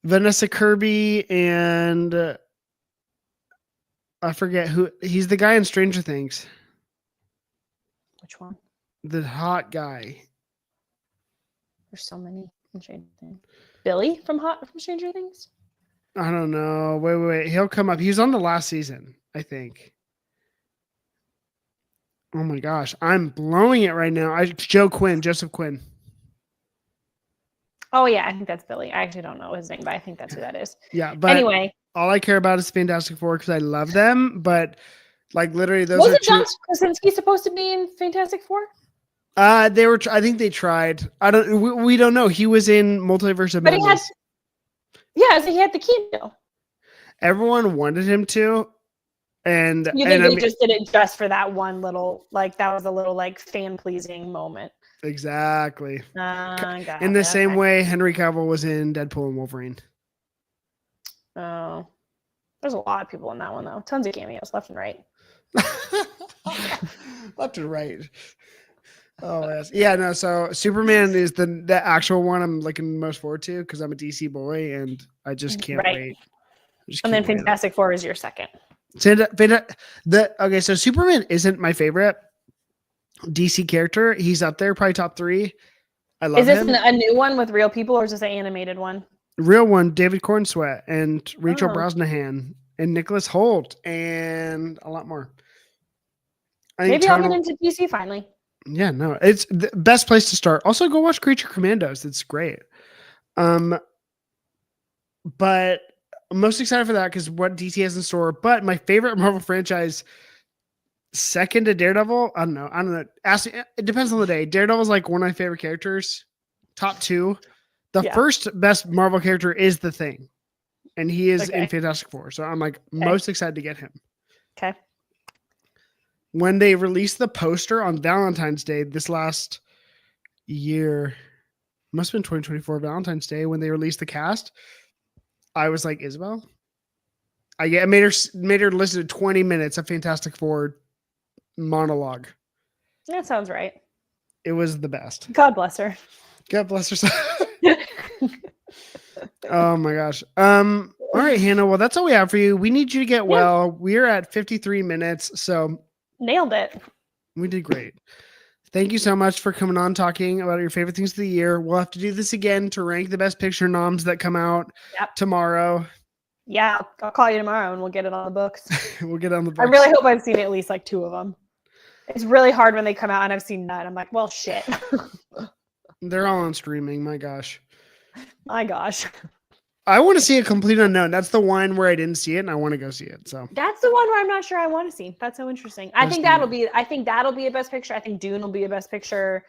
Vanessa Kirby, and I forget who. He's the guy in Stranger Things. Which one? The hot guy. There's so many in Stranger Things. Billy from Stranger Things? I don't know. Wait. He'll come up. He was on the last season, I think. Oh my gosh. I'm blowing it right now. Joseph Quinn. Oh yeah, I think that's Billy. I actually don't know his name, but I think that's who that is. Yeah, but anyway, all I care about is Fantastic Four because I love them. But like literally, those wasn't John Krasinski supposed to be in Fantastic Four? They were. I think they tried. We don't know. He was in Multiverse of Madness. So he had the cameo. Everyone wanted him to, and you think they just did it just for that one little, like that was a little like fan pleasing moment. Exactly. In the same way, Henry Cavill was in Deadpool and Wolverine. Oh, there's a lot of people in that one though. Tons of cameos, left and right. Left and right. Oh yes, yeah. No, so Superman is the actual one I'm looking most forward to because I'm a DC boy and I just can't wait. And then Fantastic Four is your second. Okay, so Superman isn't my favorite DC character. He's up there, probably top 3. I love him. Is this a new one with real people or is this an animated one? Real one, David Cornsweet and Rachel Brosnahan and Nicholas Hoult and a lot more. Maybe I'll get into DC finally. Yeah, no, it's the best place to start. Also, go watch Creature Commandos. It's great. But I'm most excited for that because what DC has in store. But my favorite Marvel franchise, second to Daredevil, I don't know. It depends on the day. Daredevil's like one of my favorite characters. Top 2. The first best Marvel character is The Thing. And he is in Fantastic Four. So I'm like most excited to get him. Okay. When they released the poster on Valentine's Day this last year, must have been 2024 Valentine's Day when they released the cast, I was like, Isabel? I made her listen to 20 minutes of Fantastic Four monologue. That sounds right. It was the best. God bless her. God bless her. Oh my gosh. All right, Hannah. Well, that's all we have for you. We need you to get well. We're at 53 minutes, so nailed it. We did great. Thank you so much for coming on, talking about your favorite things of the year. We'll have to do this again to rank the best picture noms that come out tomorrow. Yeah, I'll call you tomorrow and we'll get it on the books. We'll get on the books. I really hope I've seen at least like 2 of them. It's really hard when they come out and I've seen none. I'm like, well, shit. They're all on streaming. My gosh. My gosh. I want to see A Complete Unknown. That's the one where I didn't see it and I want to go see it. So that's the one where I'm not sure I want to see. That's so interesting. I think that'll be a best picture. I think Dune will be a best picture.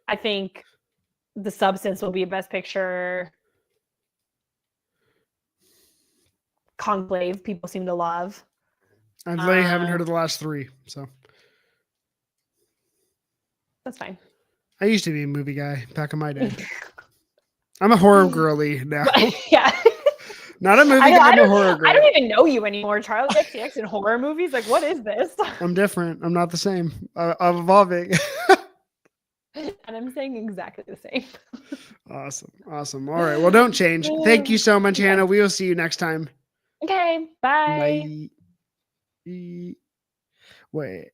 I think The Substance will be a best picture. Conclave, people seem to love. I really haven't heard of the last 3, so that's fine. I used to be a movie guy back in my day. I'm a horror girly now. Yeah. Not a movie guy, I'm a horror girl. I don't even know you anymore. Charlie XCX in horror movies? Like, what is this? I'm different. I'm not the same. I'm evolving. And I'm saying exactly the same. Awesome. All right. Well, don't change. Thank you so much, Hannah. We will see you next time. Okay. Bye. Bye. Wait.